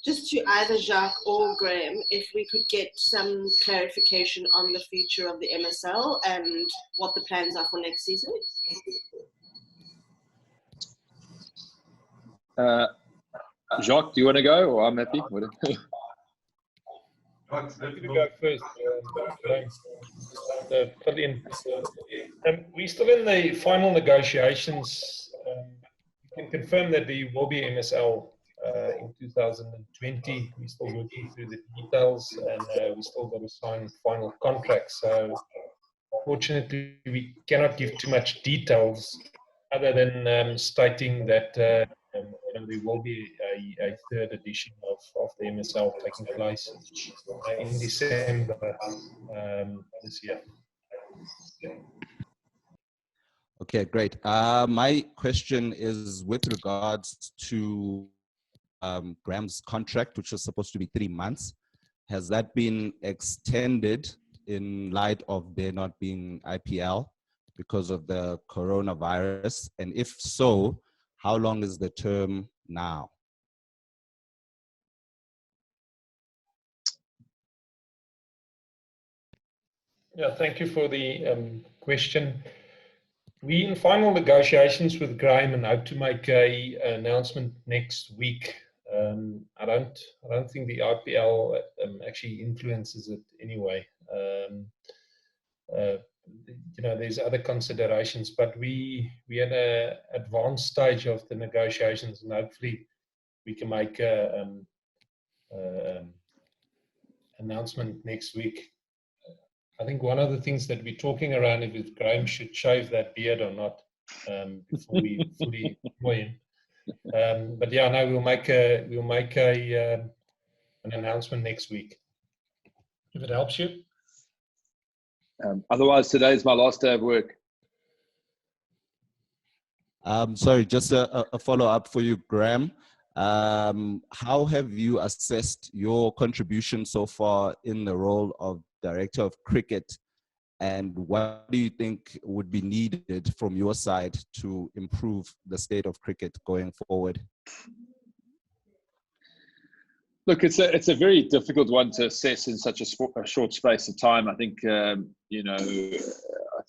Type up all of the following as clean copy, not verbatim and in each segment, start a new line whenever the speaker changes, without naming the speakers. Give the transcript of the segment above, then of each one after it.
just to either Jacques or Graeme, if we could get some clarification on the future of the MSL and what the plans are for next season.
Jacques, do you want to go, or I'm happy?
Happy to go first. Fill in. We're still in the final negotiations. We can confirm that there will be MSL in 2020. We're still working through the details, and we still got to sign final contracts. So, fortunately, we cannot give too much details other than stating that there will be a third edition of the MSL taking place in December this year.
Okay, great. My question is with regards to Graeme's contract, which was supposed to be 3 months. Has that been extended in light of there not being IPL because of the coronavirus? And if so, how long is the term now?
Yeah, thank you for the question. We in final negotiations with Graeme and hope to make an announcement next week. I don't think the IPL actually influences it anyway. There's other considerations, but we at an advanced stage of the negotiations, and hopefully we can make an announcement next week. I think one of the things that we're talking around is if Graeme should shave that beard or not before we fully employ him. But yeah, no, we'll make an announcement next week. If it helps you.
Otherwise, today is my last day of work.
Sorry, just a follow-up for you, Graeme. How have you assessed your contribution so far in the role of Director of Cricket, and what do you think would be needed from your side to improve the state of cricket going forward?
Look, it's a very difficult one to assess in such a short space of time. I think I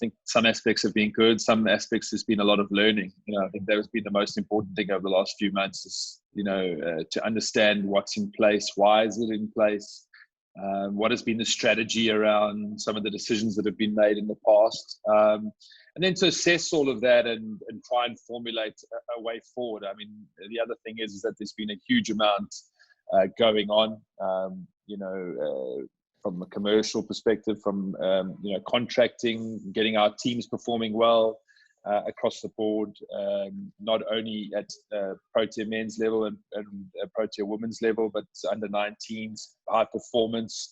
think some aspects have been good. Some aspects there's been a lot of learning. I think that has been the most important thing over the last few months is to understand what's in place, why is it in place, what has been the strategy around some of the decisions that have been made in the past, and then to assess all of that and try and formulate a way forward. I mean, the other thing is that there's been a huge amount going on, from a commercial perspective, from contracting, getting our teams performing well across the board, not only at Protea men's level and Protea women's level, but under 19s, high performance.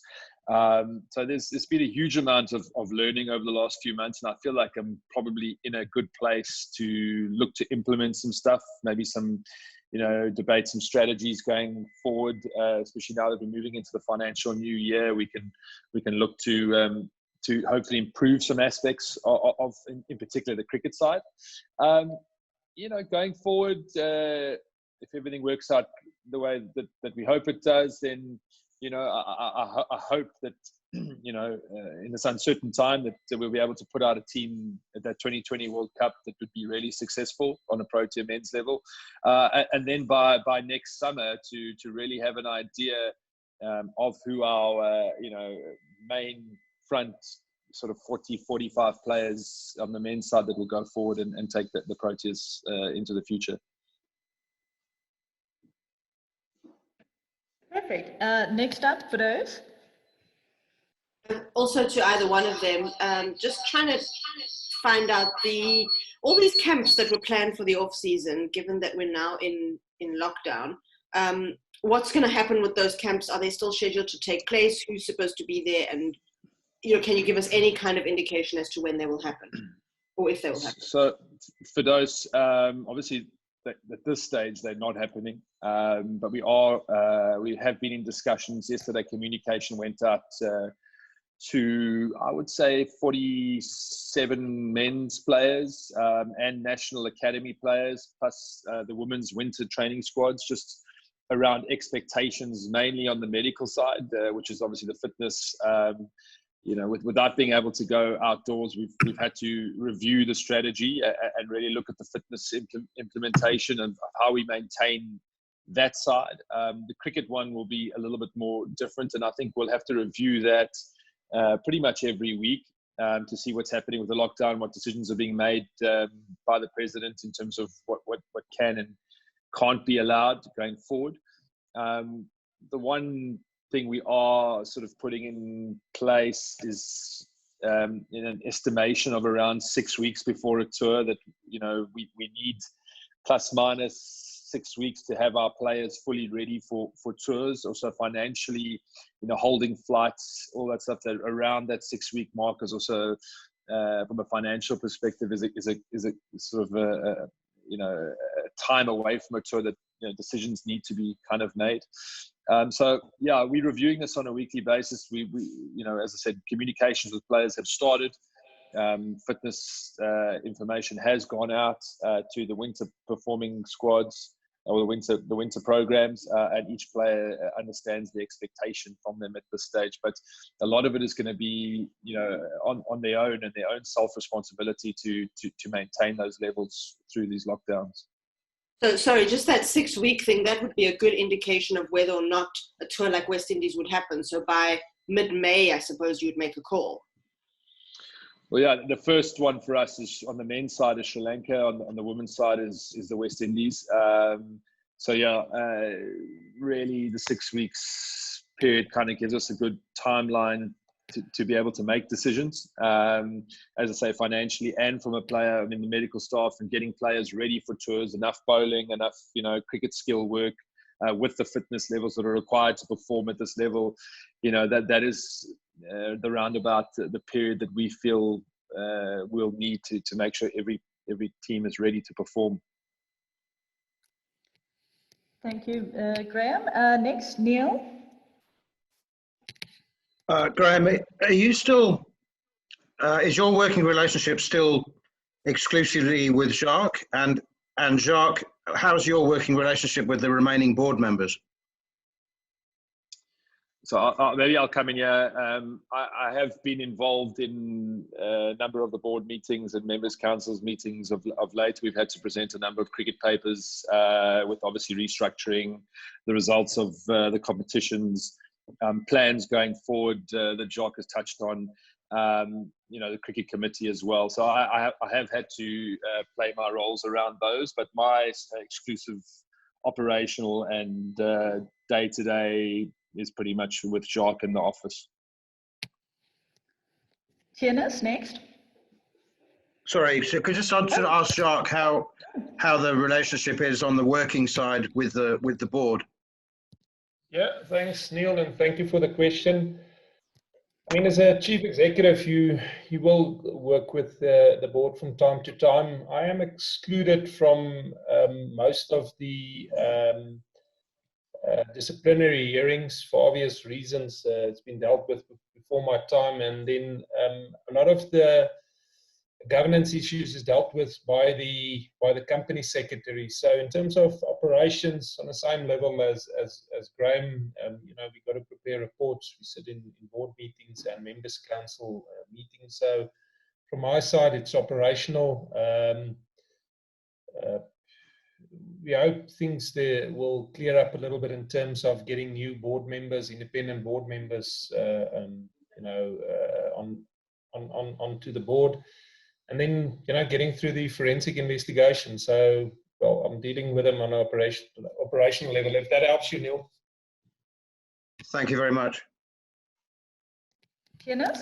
So there's been a huge amount of learning over the last few months, and I feel like I'm probably in a good place to look to implement some stuff, maybe some debate some strategies going forward, especially now that we're moving into the financial new year. We can look to hopefully improve some aspects of in particular the cricket side. Going forward, if everything works out the way that we hope it does, then I hope that in this uncertain time that we'll be able to put out a team at that 2020 World Cup that would be really successful on a Protea men's level, and then by next summer to really have an idea of who our main front sort of 40-45 players on the men's side that will go forward and take the Proteas into the future.
Perfect. Next up, for those.
Also to either one of them, just trying to find out all these camps that were planned for the off season, given that we're now in lockdown. What's going to happen with those camps? Are they still scheduled to take place? Who's supposed to be there? And can you give us any kind of indication as to when they will happen, or if they will happen? So
for those, obviously at this stage they're not happening, but we have been in discussions. Yesterday, communication went out to, I would say, 47 men's players and National Academy players, plus the women's winter training squads, just around expectations, mainly on the medical side, which is obviously the fitness. Without being able to go outdoors, we've had to review the strategy and really look at the fitness implementation and how we maintain that side. The cricket one will be a little bit more different, and I think we'll have to review that pretty much every week to see what's happening with the lockdown, what decisions are being made by the president in terms of what can and can't be allowed going forward. The one thing we are sort of putting in place is in an estimation of around 6 weeks before a tour that we need plus minus 6 weeks to have our players fully ready for tours. Also financially, holding flights, all that stuff that around that 6 week mark is also from a financial perspective is a sort of a time away from a tour that decisions need to be kind of made. So yeah, we're reviewing this on a weekly basis. We as I said, communications with players have started. Fitness information has gone out to the winter performing squads or the winter programs, and each player understands the expectation from them at this stage. But a lot of it is going to be on their own and their own self responsibility to maintain those levels through these lockdowns.
So, sorry, just that 6 week thing, that would be a good indication of whether or not a tour like West Indies would happen. So by mid-May, I suppose you'd make a call.
Well, yeah, the first one for us is on the men's side is Sri Lanka. On the women's side is the West Indies. So yeah, really the 6 weeks period kind of gives us a good timeline to be able to make decisions, as I say, financially and from a player, the medical staff and getting players ready for tours, enough bowling, enough, cricket skill work with the fitness levels that are required to perform at this level. That is the roundabout the period that we feel we'll need to make sure every team is ready to perform.
Thank you, Graeme. Next, Neil.
Graeme, are you still, is your working relationship still exclusively with Jacques? And Jacques, how's your working relationship with the remaining board members?
So maybe I'll come in here. I have been involved in a number of the board meetings and members' councils meetings of late. We've had to present a number of cricket papers with obviously restructuring, the results of the competitions, plans going forward that Jacques has touched on, the cricket committee as well. So I have had to play my roles around those, but my exclusive operational and day-to-day is pretty much with Jacques in the office.
Tienes, next.
Sorry, so could you just ask Jacques how the relationship is on the working side with the board?
Yeah, thanks, Neil, and thank you for the question. I mean, as a chief executive, you will work with the board from time to time. I am excluded from most of the disciplinary hearings for obvious reasons. It's been dealt with before my time, and then a lot of the governance issues is dealt with by the company secretary. So in terms of operations, on the same level as Graeme, we've got to prepare reports. We sit in board meetings and members council meetings. So from my side, it's operational. We hope things there will clear up a little bit in terms of getting new board members, independent board members, onto the board. And then, getting through the forensic investigation. So, well, I'm dealing with them on an operational level. If that helps you, Neil.
Thank you very much.
Tienes?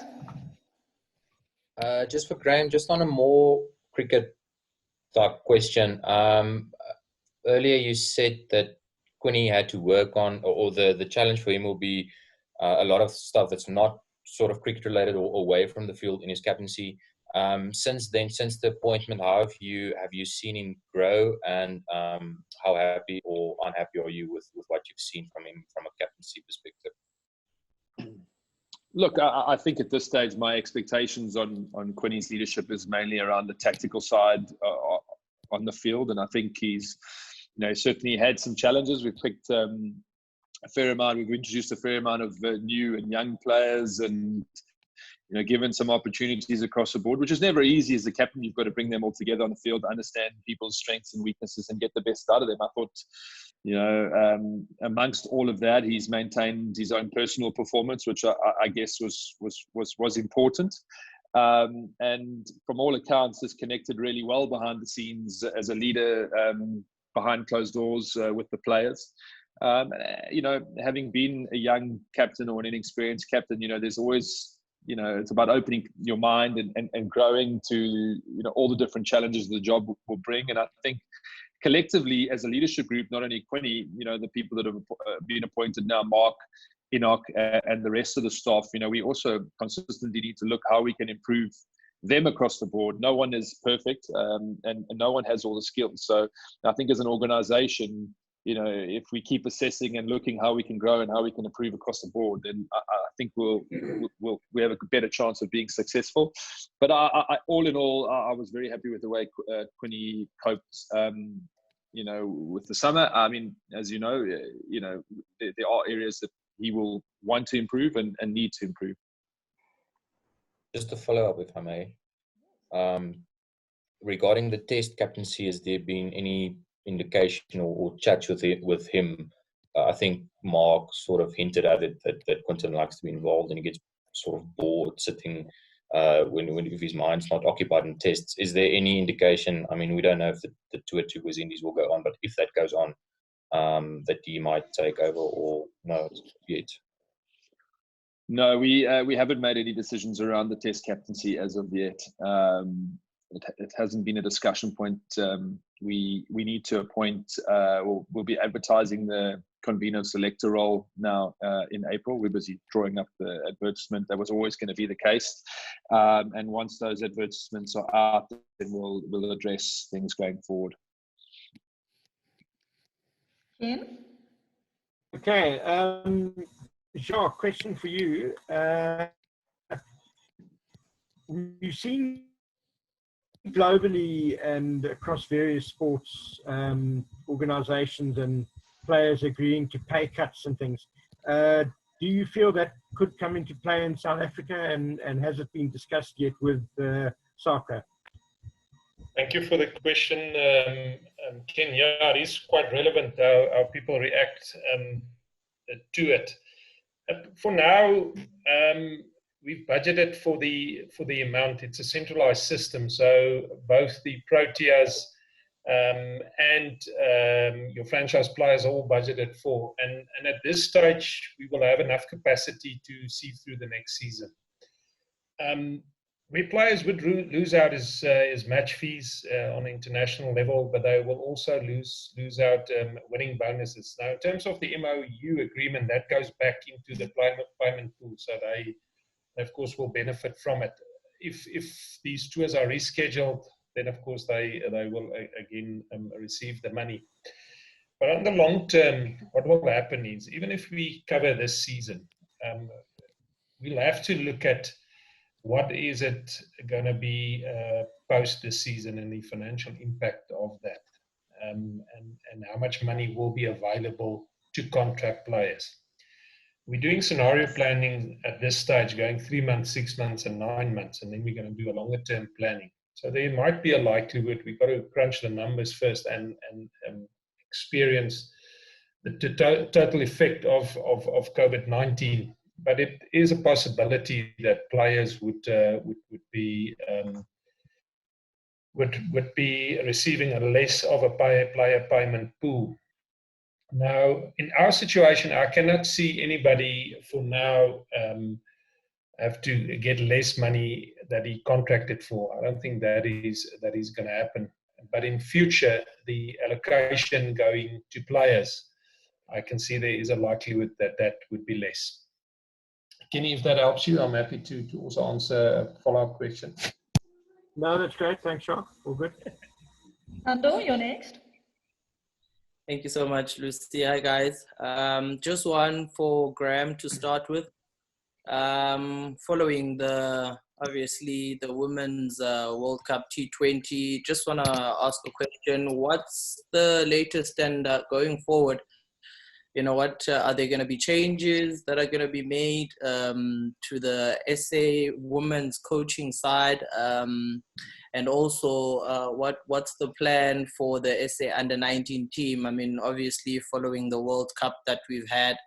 Just for Graeme, just on a more cricket type question. Earlier you said that Quinny had to work on, or the challenge for him will be a lot of stuff that's not sort of cricket related or away from the field in his captaincy. Since then, since the appointment, how have you seen him grow, and how happy or unhappy are you with what you've seen from him from a captaincy perspective?
Look, I think at this stage, my expectations on Quinny's leadership is mainly around the tactical side on the field, and I think he's certainly had some challenges. We've picked a fair amount. We've introduced a fair amount of new and young players, and given some opportunities across the board, which is never easy as the captain. You've got to bring them all together on the field, understand people's strengths and weaknesses, and get the best out of them. I thought, amongst all of that, he's maintained his own personal performance, which I guess was important. And from all accounts, has connected really well behind the scenes as a leader behind closed doors with the players. Having been a young captain or an inexperienced captain, there's always, it's about opening your mind and growing to, all the different challenges the job will bring. And I think collectively as a leadership group, not only Quinny, the people that have been appointed now, Mark, Enoch, and the rest of the staff, we also consistently need to look how we can improve them across the board. No one is perfect, and no one has all the skills. So I think as an organization, if we keep assessing and looking how we can grow and how we can improve across the board, then I think we have a better chance of being successful. But all in all, I was very happy with the way Quinny coped, with the summer. I mean, as you know, there are areas that he will want to improve and need to improve.
Just to follow up, if I may, regarding the test captaincy, has there been any indication or chat with him? I think Mark sort of hinted at it that Quinton likes to be involved, and he gets sort of bored sitting if his mind's not occupied in tests. Is there any indication? I mean, we don't know if the tour to West Indies will go on, but if that goes on, that he might take over, or no yet?
No, we haven't made any decisions around the test captaincy as of yet. It hasn't been a discussion point. We need to appoint, we'll be advertising the convener selector role now in April. We're busy drawing up the advertisement. That was always going to be the case. And once those advertisements are out, then we'll address things going forward.
Ken?
Okay. Jacques, question for you. We've seen globally and across various sports organizations and players agreeing to pay cuts and things. Do you feel that could come into play in South Africa, and has it been discussed yet with SACA?
Thank you for the question, Ken. Yeah, it is quite relevant how people react to it. For now, we've budgeted for the amount. It's a centralized system, so both the Proteas and your franchise players are all budgeted for. And at this stage, we will have enough capacity to see through the next season. Where players would lose out is match fees on the international level, but they will also lose out winning bonuses. Now, in terms of the MOU agreement, that goes back into the payment pool, so they of course will benefit from it. If these tours are rescheduled, then of course they will again receive the money. But on the long term, what will happen is, even if we cover this season, we'll have to look at what is it going to be post this season and the financial impact of that, and how much money will be available to contract players. We're doing scenario planning at this stage, going 3 months, 6 months, and 9 months, and then we're going to do a longer term planning. So there might be a likelihood we've got to crunch the numbers first and experience the total effect of COVID-19. But it is a possibility that players would be receiving a less of a player payment pool. Now, in our situation, I cannot see anybody for now have to get less money that he contracted for. I don't think that is going to happen. But in future, the allocation going to players, I can see there is a likelihood that would be less. Kenny, if that helps you, I'm happy to also answer a follow-up question.
No, that's great. Thanks, Jacques. All good.
Ando, you're next.
Thank you so much, Lucy. Hi, guys. Just one for Graeme to start with. Following the obviously the Women's World Cup T20. Just want to ask a question. What's the latest and going forward? You know, what are there going to be changes that are going to be made to the SA women's coaching side? And also, what's the plan for the SA under-19 team? I mean, obviously, following the World Cup that we've had,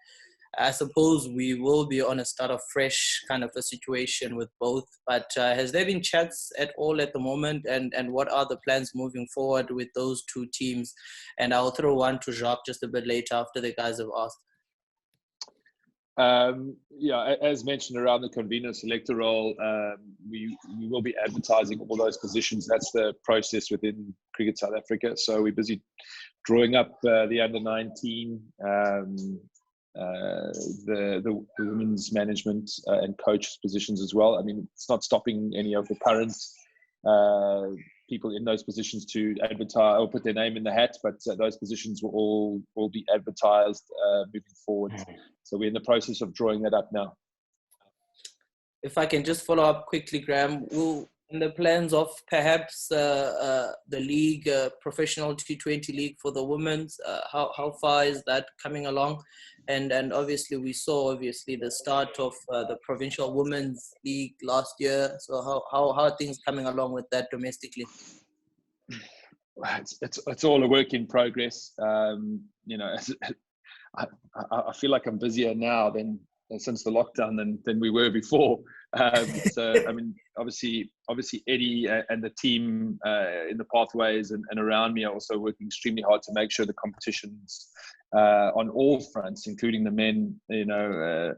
I suppose we will be on a start of fresh kind of a situation with both. But has there been chats at all at the moment? And what are the plans moving forward with those two teams? And I'll throw one to Jacques just a bit later after the guys have asked.
Yeah, as mentioned around the convener selector role, we will be advertising all those positions. That's the process within Cricket South Africa. So we're busy drawing up the under-19, the women's management and coach positions as well. I mean, it's not stopping any of the current people in those positions to advertise or put their name in the hat, but those positions will be advertised moving forward. So we're in the process of drawing that up now.
If I can just follow up quickly, Graeme, in the plans of perhaps the league, professional T20 league for the women's, how far is that coming along? And obviously we saw the start of the provincial women's league last year. So how are things coming along with that domestically?
It's all a work in progress. You know, I feel like I'm busier now than since the lockdown than we were before. So I mean, obviously Eddie and the team in the pathways and around me are also working extremely hard to make sure the competitions on all fronts, including the men, you know,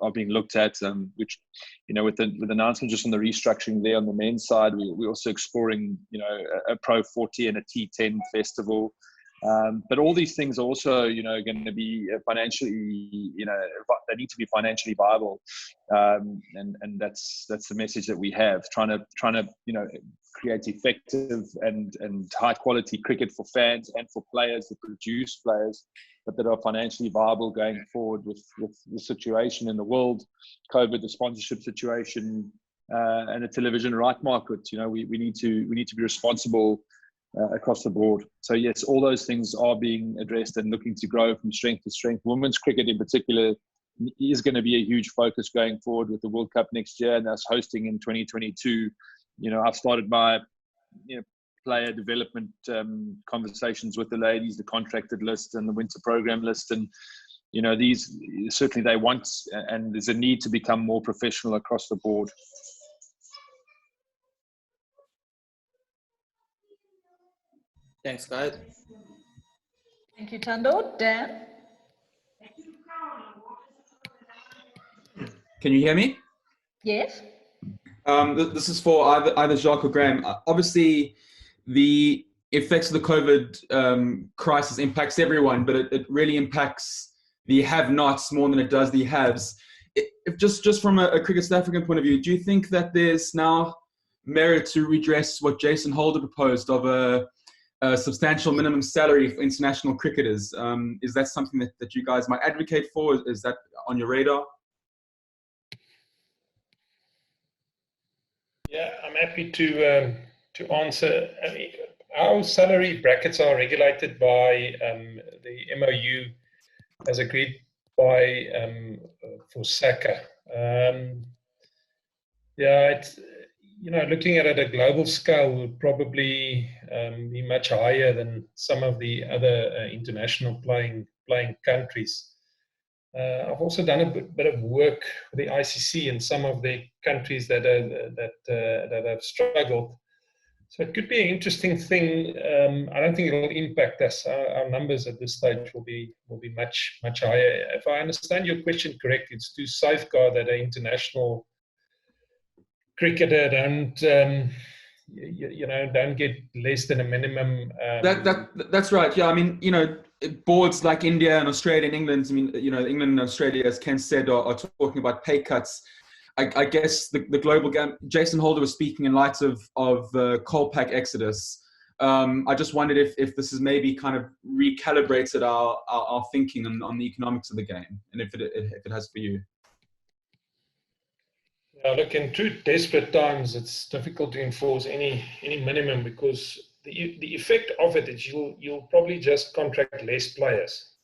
are being looked at. Which, you know, with the announcement just on the restructuring there on the men's side, we're also exploring, you know, a Pro 40 and a T10 festival. But all these things are also, you know, going to be financially, you know, they need to be financially viable, and that's the message that we have. Trying to, you know, create effective and high quality cricket for fans and for players, that produce players, but that are financially viable going forward with the situation in the world, COVID, the sponsorship situation, and the television right market. You know, we need to be responsible across the board. So yes, all those things are being addressed and looking to grow from strength to strength. Women's cricket in particular is going to be a huge focus going forward with the World Cup next year and us hosting in 2022. You know, I've started my, you know, player development conversations with the ladies, the contracted list and the winter program list, and you know, these certainly they want, and there's a need to become more professional across the board.
Thanks, guys.
Thank you, Tando. Dan?
Can you hear me?
Yes.
This is for either Jacques or Graeme. Obviously, the effects of the COVID crisis impacts everyone, but it really impacts the have-nots more than it does the haves. If just from a Cricket South African point of view, do you think that there's now merit to redress what Jason Holder proposed of a substantial minimum salary for international cricketers? Is that something that you guys might advocate for? Is that on your radar?
Yeah, I'm happy to answer. I mean, our salary brackets are regulated by the MOU as agreed by for SACA. Yeah, it's, you know, looking at it at a global scale would probably be much higher than some of the other international playing countries. I've also done a bit of work with the ICC in some of the countries that have struggled. So it could be an interesting thing. I don't think it will impact us. Our numbers at this stage will be much higher. If I understand your question correctly, it's to safeguard that an international cricketer don't get less than a minimum.
That's right. Yeah, I mean, you know, boards like India and Australia and England. I mean, you know, England and Australia, as Ken said, are talking about pay cuts. I guess the global game. Jason Holder was speaking in light of coal pack exodus. I just wondered if this has maybe kind of recalibrated our thinking on the economics of the game, and if it has for you.
Look, in true desperate times, it's difficult to enforce any minimum, because the effect of it is you'll probably just contract less players,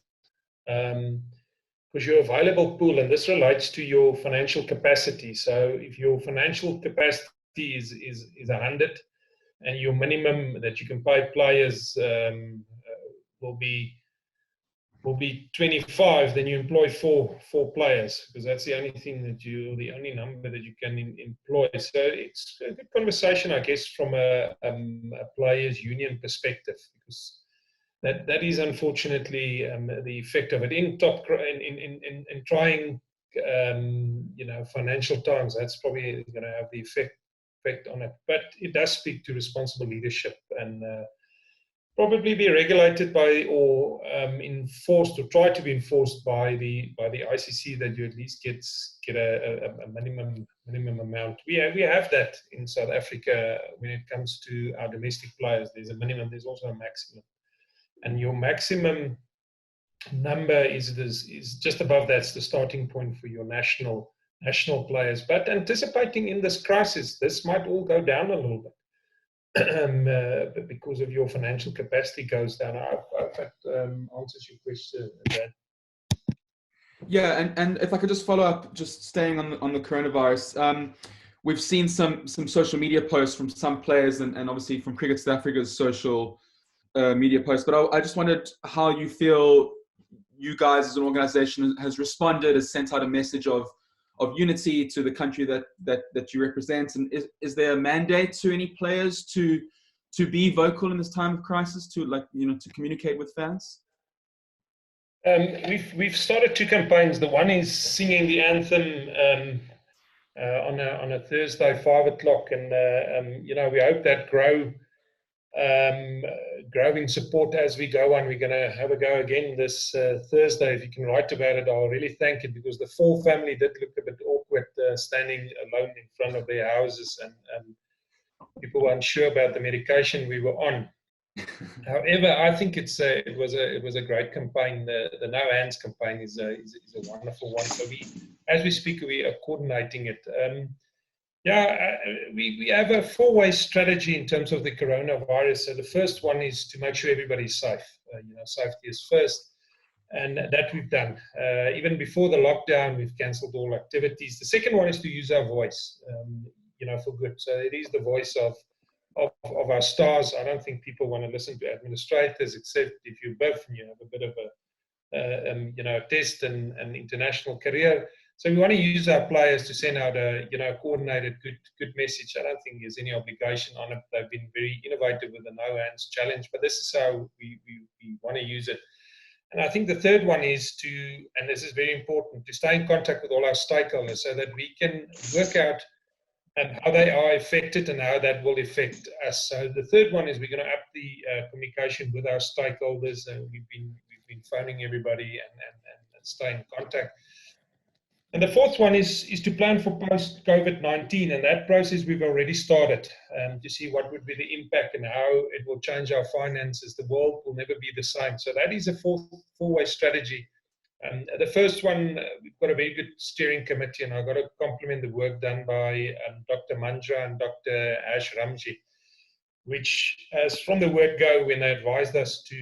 because your available pool, and this relates to your financial capacity. So if your financial capacity is 100, and your minimum that you can pay players will be 25, then you employ four players, because that's the only thing the only number that you can employ. So it's a good conversation, I guess, from a players' union perspective, because that is unfortunately the effect of it in trying financial times. That's probably going to have the effect on it. But it does speak to responsible leadership, and probably be regulated by, or enforced, or try to be enforced by the ICC, that you at least get a minimum amount. We have that in South Africa when it comes to our domestic players. There's a minimum. There's also a maximum, and your maximum number is just above. That's the starting point for your national players. But anticipating in this crisis, this might all go down a little bit. Because of your financial capacity goes down. I hope that answers your question, Dan.
Yeah, and if I could just follow up, just staying on the coronavirus, we've seen some social media posts from some players, and obviously from Cricket South Africa's social media posts. But I just wondered how you feel you guys as an organisation has responded, has sent out a message of unity to the country that you represent, and is there a mandate to any players to be vocal in this time of crisis, to communicate with fans?
We've started 2 campaigns. The one is singing the anthem on a Thursday 5:00, and we hope that grow in support as we go on. We're going to have a go again this Thursday. If you can write about it, I'll really thank it, because the Faul family did look a bit awkward standing alone in front of their houses, and people were unsure about the medication we were on. However, I think it was a great campaign. The No Hands campaign is a wonderful one. So as we speak, we are coordinating it. We have a 4-way strategy in terms of the coronavirus. So the first one is to make sure everybody's safe. Safety is first, and that we've done. Even before the lockdown, we've cancelled all activities. The second one is to use our voice, for good. So it is the voice of our stars. I don't think people want to listen to administrators, except if you're both and you have a bit of a test and international career. So we want to use our players to send out a coordinated good message. I don't think there's any obligation on it. They've been very innovative with the No Hands challenge, but this is how we want to use it. And I think the third one is and this is very important, to stay in contact with all our stakeholders so that we can work out how they are affected and how that will affect us. So the third one is we're going to up the communication with our stakeholders, and we've been phoning everybody and stay in contact. And the fourth one is to plan for post-COVID-19, and that process we've already started to see what would be the impact and how it will change our finances. The world will never be the same. So that is a four-way strategy. The first one, we've got a very good steering committee, and I've got to compliment the work done by Dr. Manjra and Dr. Ash Ramji, which, as from the word go, when they advised us to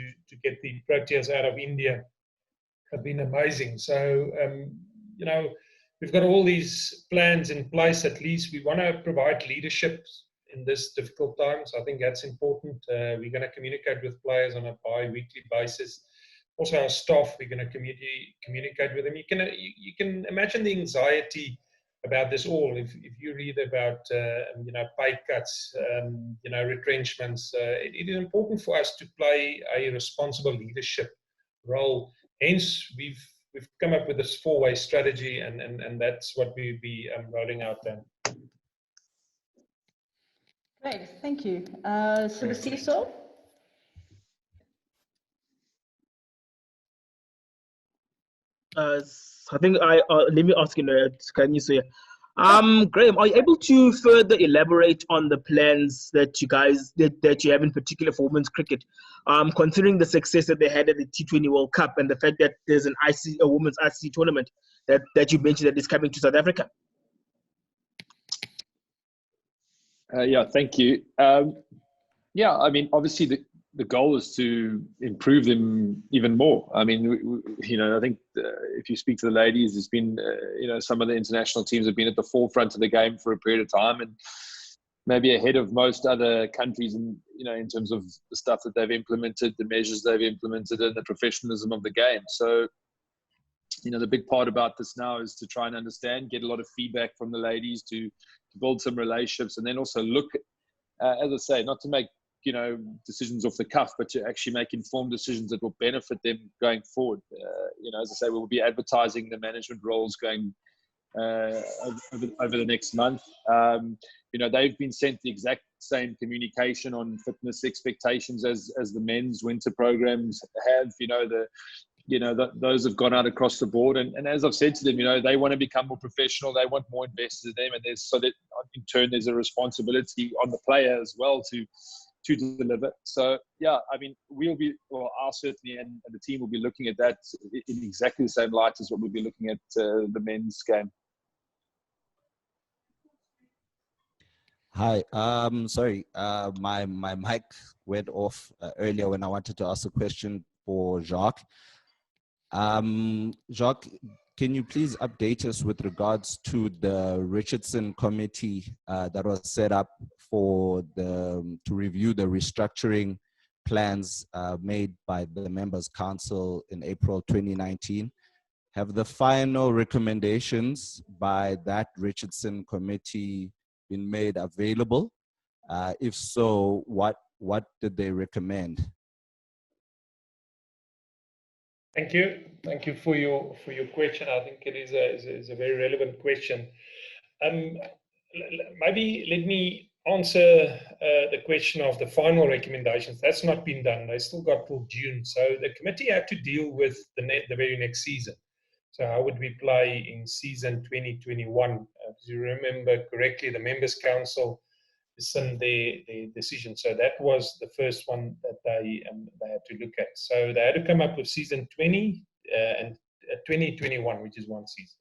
get the Proteas out of India, have been amazing. So, we've got all these plans in place. At least we want to provide leadership in this difficult times. I think that's important. We're going to communicate with players on a bi-weekly basis. Also, our staff, we're going to communicate with them. You can imagine the anxiety about this all. If you read about pay cuts, retrenchments, it is important for us to play a responsible leadership role. Hence, we've come up with this four-way strategy, and that's what we'll be rolling out then.
Great, thank you. Sibusiso?
I think let me ask can you say, Graeme, are you able to further elaborate on the plans that you guys that you have in particular for women's cricket, considering the success that they had at the T20 World Cup and the fact that there's a women's ICC tournament that you mentioned that is coming to South Africa?
Yeah, thank you. Yeah, I mean, obviously the goal is to improve them even more. I mean, I think if you speak to the ladies, there's been, some of the international teams have been at the forefront of the game for a period of time, and maybe ahead of most other countries in terms of the stuff that they've implemented, the measures they've implemented, and the professionalism of the game. So, the big part about this now is to try and understand, get a lot of feedback from the ladies to build some relationships, and then also look, as I say, not to make decisions off the cuff, but to actually make informed decisions that will benefit them going forward. As I say, we'll be advertising the management roles going over the next month. They've been sent the exact same communication on fitness expectations as the men's winter programs have. Those have gone out across the board, and as I've said to them, they want to become more professional. They want more invested in them, and so that in turn there's a responsibility on the player as well to deliver. So yeah, I mean, I'll certainly, and the team will be looking at that in exactly the same light as what we'll be looking at the men's game.
Hi, sorry, my mic went off earlier when I wanted to ask a question for Jacques. Jacques, can you please update us with regards to the Richardson committee that was set up to review the restructuring plans made by the Members' Council in April 2019? Have the final recommendations by that Richardson committee been made available? If so, what did they recommend?
Thank you for your question. I think it is a very relevant question. Maybe let me answer the question of the final recommendations. That's not been done. They still got till June. So the committee had to deal with the very next season. So how would we play in season 2021? As you remember correctly, the Members' Council rescinded their decision. So that was the first one that they had to look at. So they had to come up with season 20 and 2021, which is one season.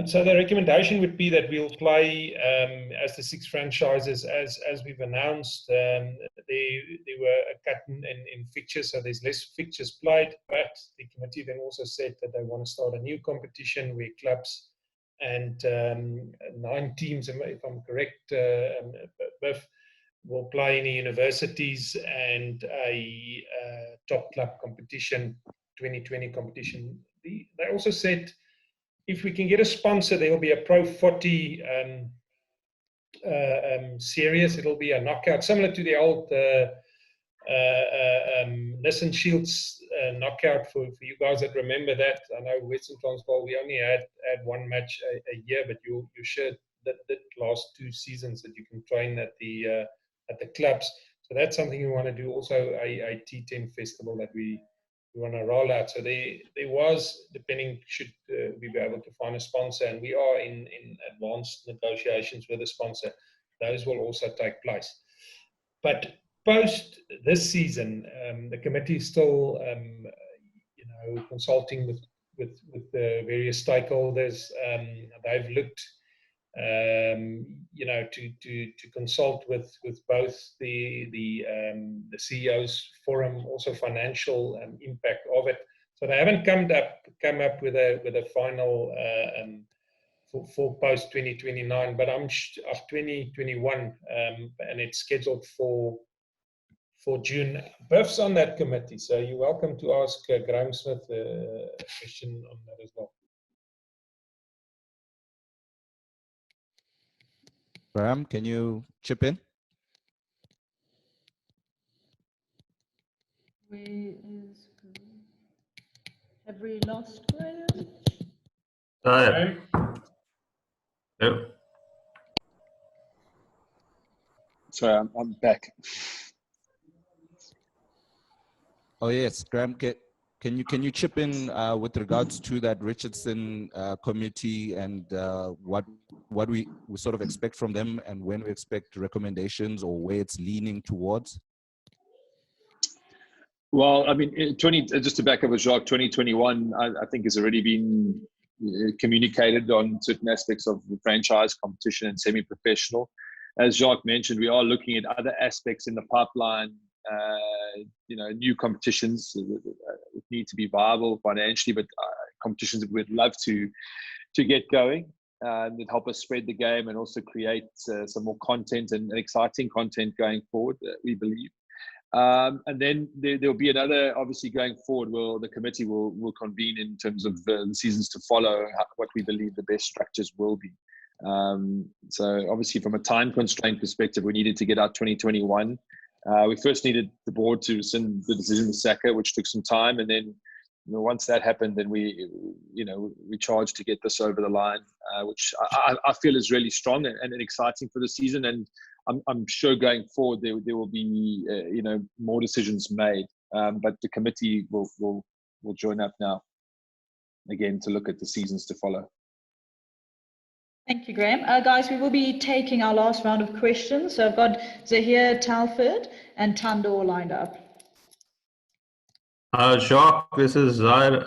So the recommendation would be that we'll play as the 6 franchises as we've announced. There were a cut in fixtures, so there's less fixtures played, but the committee then also said that they want to start a new competition where clubs and 9 teams, if I'm correct, Biff, will play in the universities and a top club competition, 2020 competition. They also said if we can get a sponsor, there will be a Pro 40 series. It'll be a knockout, similar to the old Nissan Shields knockout for you guys that remember that. I know Western Transvaal, we only had one match a year, but you shared that last 2 seasons that you can train at the clubs. So that's something we want to do. Also a T10 festival that we want to roll out. So there was, depending, should we be able to find a sponsor, and we are in advanced negotiations with a sponsor. Those will also take place. But post this season, the committee is still, consulting with the various stakeholders. They've looked, to consult with both the CEOs forum, also financial impact of it. So they haven't come up with a final for post 2029, but I'm of 2021, and it's scheduled for June. Biff's on that committee, so you're welcome to ask Graeme Smith a question on that as well.
Graeme, can you chip in?
Have we lost Graeme?
Yep.
Sorry, I'm back.
Oh yes, Graeme, can you chip in with regards to that Richardson committee and what we sort of expect from them, and when we expect recommendations or where it's leaning towards?
Well, I mean, just to back up with Jacques, 2021, I think has already been communicated on certain aspects of the franchise competition and semi-professional. as Jacques mentioned, we are looking at other aspects in the pipeline. New competitions need to be viable financially, but competitions that we'd love to get going that help us spread the game and also create some more content and exciting content going forward, we believe. And then there'll be another, obviously going forward, the committee will convene in terms of the seasons to follow, what we believe the best structures will be. So obviously from a time constraint perspective, we needed to get out 2021. We first needed the board to rescind the decision with SACA, which took some time. And then once that happened, then we charged to get this over the line, which I feel is really strong and exciting for the season. And I'm sure going forward there will be more decisions made, but the committee will join up now again to look at the seasons to follow.
Thank you, Graeme. Guys, we will be taking our last round of questions. So I've got Zahir, Talford, and Tando lined up.
Jacques, this is Zahir.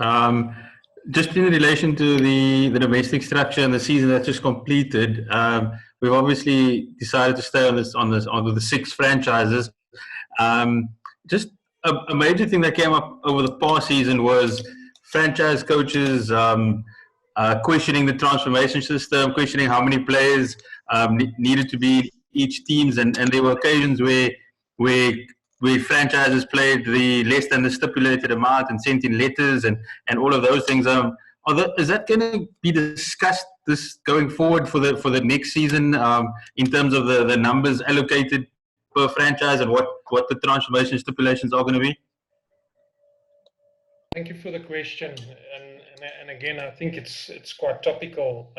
Just in relation to the domestic structure and the season that's just completed, we've obviously decided to stay on the 6 franchises. Just a major thing that came up over the past season was franchise coaches questioning the transformation system, questioning how many players needed to be each teams, and there were occasions where franchises played less than the stipulated amount and sent in letters and all of those things. Is that going to be discussed going forward for the next season in terms of the numbers allocated per franchise and what the transformation stipulations are going to be?
Thank you for the question, and again, I think it's quite topical.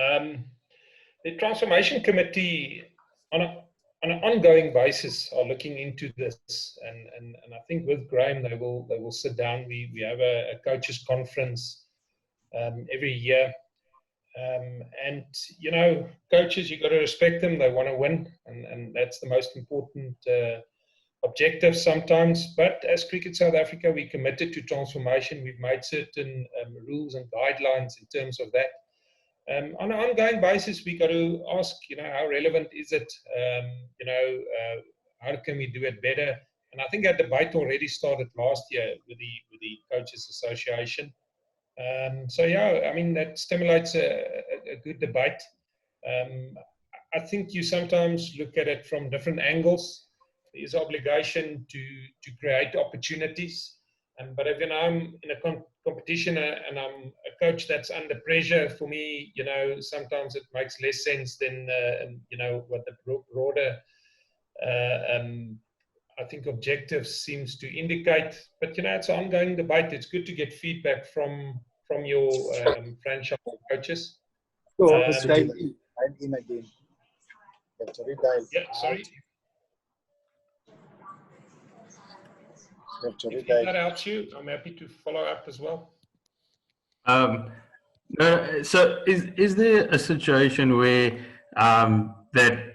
The transformation committee on an ongoing basis are looking into this, and I think with Graeme they will sit down. We have a coaches conference every year, and coaches, you got to respect them. They want to win, and that's the most important objective sometimes. But as Cricket South Africa, we committed to transformation. We've made certain rules and guidelines in terms of that. On an ongoing basis, we got to ask, how relevant is it? How can we do it better? And I think that debate already started last year with the Coaches Association. So yeah, I mean, that stimulates a good debate. I think you sometimes look at it from different angles. There's obligation to create opportunities. But if I'm in a competition and I'm a coach that's under pressure, for me, sometimes it makes less sense than what the broader I think objectives seems to indicate. But it's an ongoing debate. It's good to get feedback from your franchise coaches.
I'm in again.
Yeah, sorry. If that helps you, I'm happy to follow up as well.
So is there a situation where that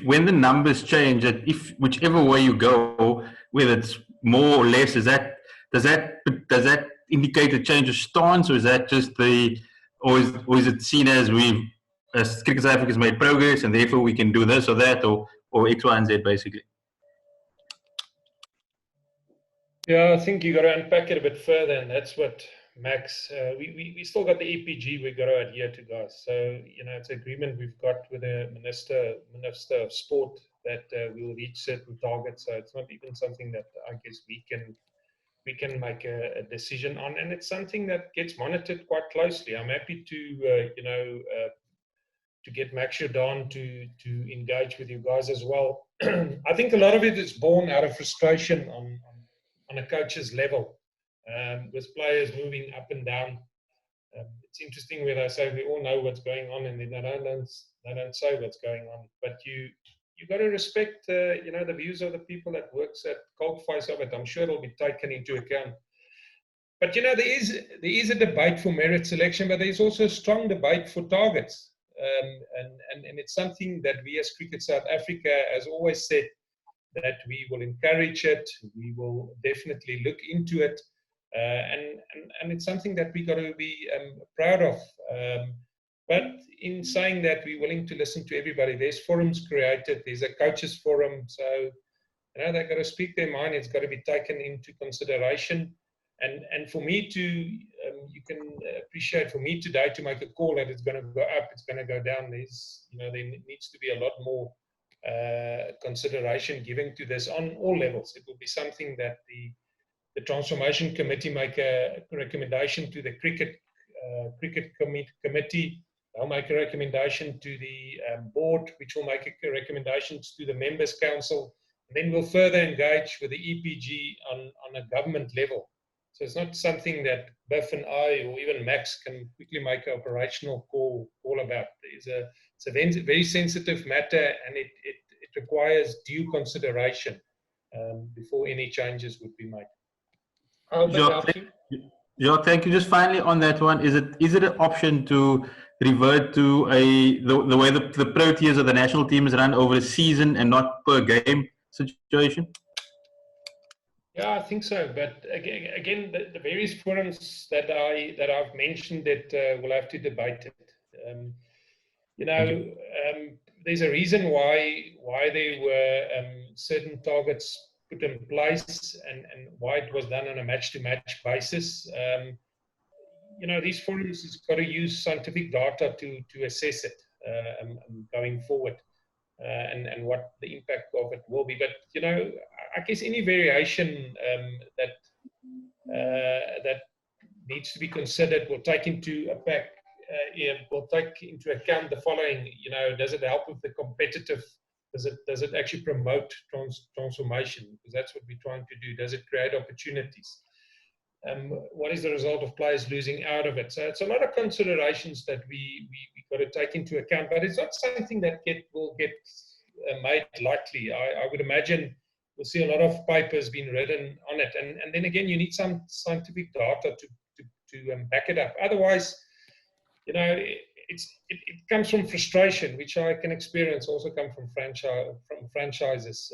when the numbers change, that if whichever way you go, whether it's more or less, does that indicate a change of stance, or is that just or is it seen as Cricket South Africa has made progress and therefore we can do this or that or X, Y, and Z basically?
Yeah, I think you got to unpack it a bit further, and that's what Max. We still got the EPG we got to adhere to, guys. So it's an agreement we've got with the Minister of Sport that we will reach certain targets. So it's not even something that I guess we can make a decision on, and it's something that gets monitored quite closely. I'm happy to to get Max Jordan to engage with you guys as well. I think a lot of it is born out of frustration on a coach's level, with players moving up and down. It's interesting where they say we all know what's going on, and then they don't say what's going on. But you got to respect the views of the people that works at Coldface of it. I'm sure it'll be taken into account. But there is a debate for merit selection, but there's also a strong debate for targets, and it's something that we as Cricket South Africa has always said that we will encourage it. We will definitely look into it, and it's something that we got to be proud of. But in saying that, we're willing to listen to everybody. There's forums created. There's a coaches forum. So, they've got to speak their mind. It's got to be taken into consideration. And for me to, you can appreciate, for me today to make a call that it's going to go up, it's going to go down, there needs to be a lot more consideration given to this on all levels. It will be something that the Transformation Committee make a recommendation to the cricket committee. They'll make a recommendation to the board, which will make a recommendations to the members' council. And then we'll further engage with the EPG on a government level. So it's not something that Biff and I or even Max can quickly make an operational call about. It's a very sensitive matter, and it requires due consideration before any changes would be made.
Jacques, thank you. Just finally on that one, is it an option to revert to the way the Proteas of the national team is run over a season and not per game situation?
Yeah, I think so. But again, the various forums that I've mentioned that we'll have to debate it. There's a reason why there were certain targets put in place and why it was done on a match-to-match basis. These forums has got to use scientific data to assess it going forward. And what the impact of it will be. But, I guess any variation that needs to be considered will take into account the following. Does it help with the competitive? Does it actually promote transformation? Because that's what we're trying to do. Does it create opportunities? What is the result of players losing out of it? So it's a lot of considerations that we got to take into account, but it's not something that will get made lightly. I would imagine we'll see a lot of papers being written on it, and then again, you need some scientific data to back it up. Otherwise, it comes from frustration, which I can experience. Also come from franchises,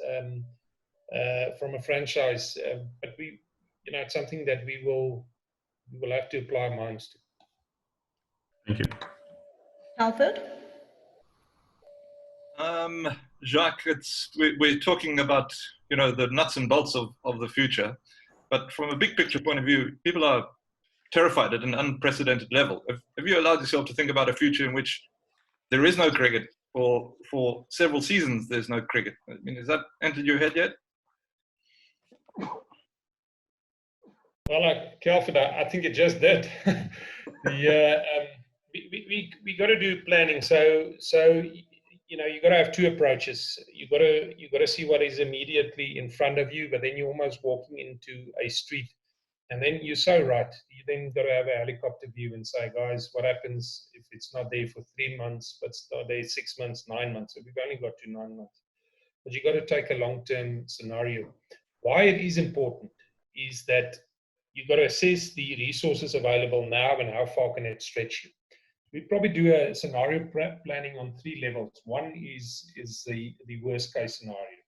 from a franchise, but it's something that we will have to apply our minds to.
Thank you.
Alfred?
Jacques, we're talking about the nuts and bolts of the future, but from a big picture point of view, people are terrified at an unprecedented level. Have you allowed yourself to think about a future in which there is no cricket, or for several seasons there's no cricket? I mean, has that entered your head yet?
Well, Alfred, I think it just did. We got to do planning. So you got to have two approaches. You got to see what is immediately in front of you, but then you're almost walking into a street, and then you're so right. You then got to have a helicopter view and say, guys, what happens if it's not there for 3 months, but it's not there 6 months, 9 months? So we've only got to 9 months, but you got to take a long-term scenario. Why it is important is that you've got to assess the resources available now and how far can it stretch you. We probably do a scenario planning on 3 levels. One is the worst case scenario.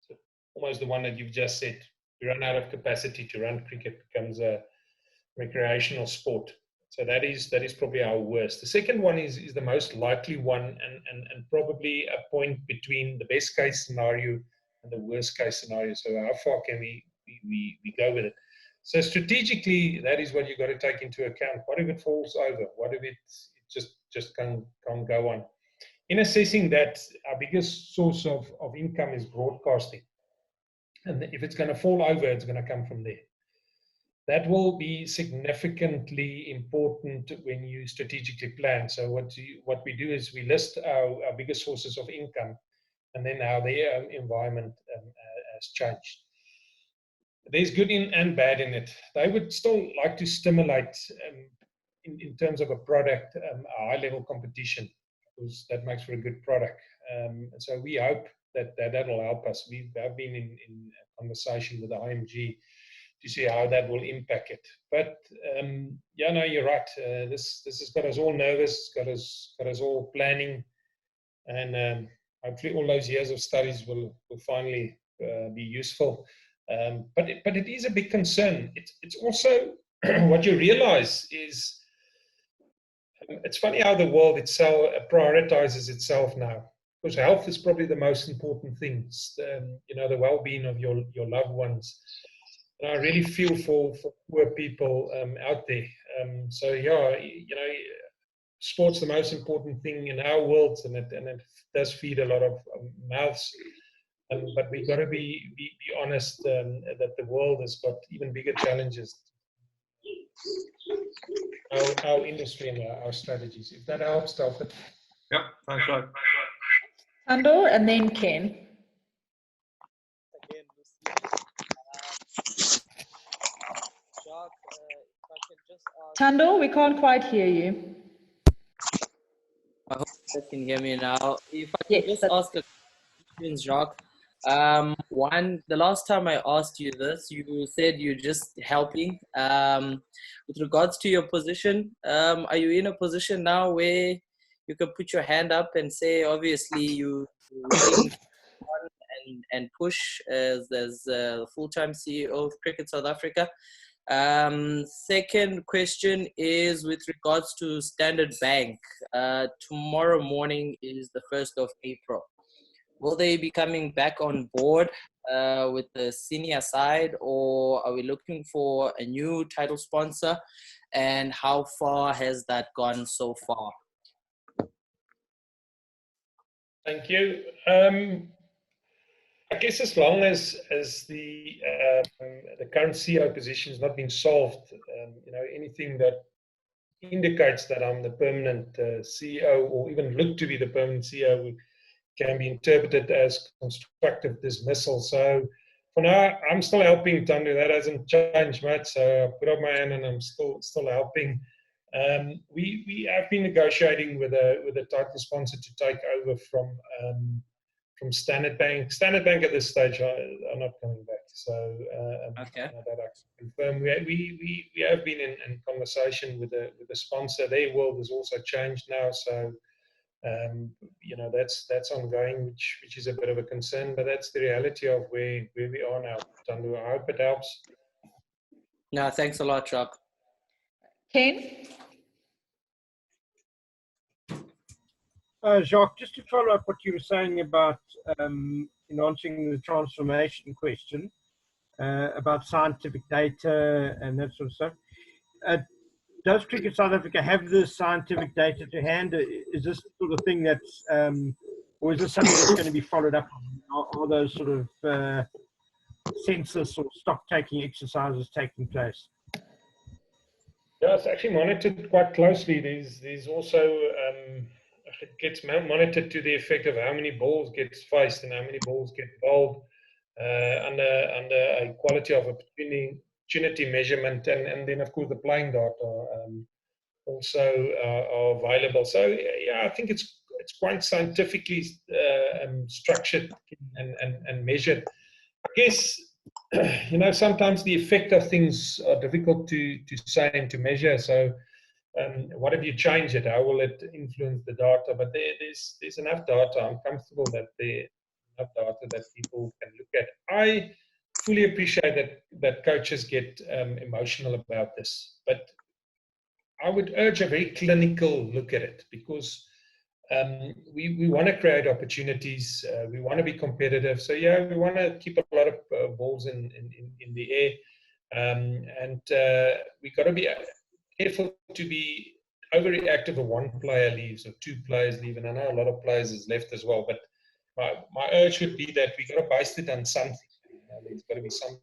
So almost the one that you've just said. We run out of capacity to run cricket, becomes a recreational sport. So that is probably our worst. The second one is the most likely one, and probably a point between the best case scenario and the worst case scenario. So how far can we go with it? So strategically, that is what you've got to take into account. What if it falls over? What if it just can't go on? In assessing that, our biggest source of income is broadcasting. And if it's going to fall over, it's going to come from there. That will be significantly important when you strategically plan. So what we do is we list our biggest sources of income, and then how their environment has changed. There's good and bad in it. They would still like to stimulate, in terms of a product, a high-level competition, because that makes for a good product. So we hope that will help us. We have been in conversation with the IMG to see how that will impact it. But you're right. This has got us all nervous, got us all planning, and hopefully all those years of studies will finally be useful. But it is a big concern. It's also what you realize is it's funny how the world itself prioritizes itself now, because health is probably the most important thing. You know, the well-being of your loved ones. And I really feel for poor people out there. So yeah, you know, sport's the most important thing in our world, and it does feed a lot of mouths. But we've got to be honest that the world has got even bigger challenges. Our industry and our strategies. If that helps, Telford.
Yeah, thanks, right.
Tando, and then Ken. Tando, we can't quite hear you.
I hope you can hear me now. If I can just ask a question, Jacques. One, the last time I asked you this, you said you're just helping. With regards to your position, are you in a position now where you can put your hand up and say, obviously, you're willing and push as the full-time CEO of Cricket South Africa? Second question is with regards to Standard Bank. Tomorrow morning is the 1st of April. Will they be coming back on board with the senior side, or are we looking for a new title sponsor? And how far has that gone so far?
Thank you. I guess as long as the current CEO position has not been solved, you know, anything that indicates that I'm the permanent CEO, or even look to be the permanent CEO, can be interpreted as constructive dismissal. So for now, I'm still helping, Tando. That hasn't changed much. So I put up my hand and I'm still helping. We have been negotiating with a title sponsor to take over from Standard Bank. Standard Bank at this stage are not coming back. So
okay.
That I can confirm. We have been in conversation with the sponsor. Their world has also changed now. So you know, that's ongoing, which is a bit of a concern. But that's the reality of where we are now, Tando. I hope it helps.
No, thanks a lot, Jacques.
Ken?
Jacques, just to follow up what you were saying about in answering the transformation question about scientific data and that sort of stuff. Does Cricket South Africa have the scientific data to hand? Is this sort of thing that's, or is this something that's going to be followed up on? Are those sort of census or stock-taking exercises taking place?
Yeah, it's actually monitored quite closely. There's also it gets monitored to the effect of how many balls get faced and how many balls get bowled under a quality of opportunity measurement, and then of course the playing data also are available. So yeah, I think it's quite scientifically structured and measured. I guess, you know, sometimes the effect of things are difficult to say and to measure. So what if you change it? How will it influence the data? But there's enough data. I'm comfortable that there's enough data that people can look at. I fully appreciate that coaches get emotional about this, but I would urge a very clinical look at it, because we want to create opportunities. We want to be competitive. So yeah, we want to keep a lot of balls in the air, and we've got to be careful to be overreactive if one player leaves or two players leave, and I know a lot of players has left as well. But my urge would be that we got to base it on something. You know, there's got to be some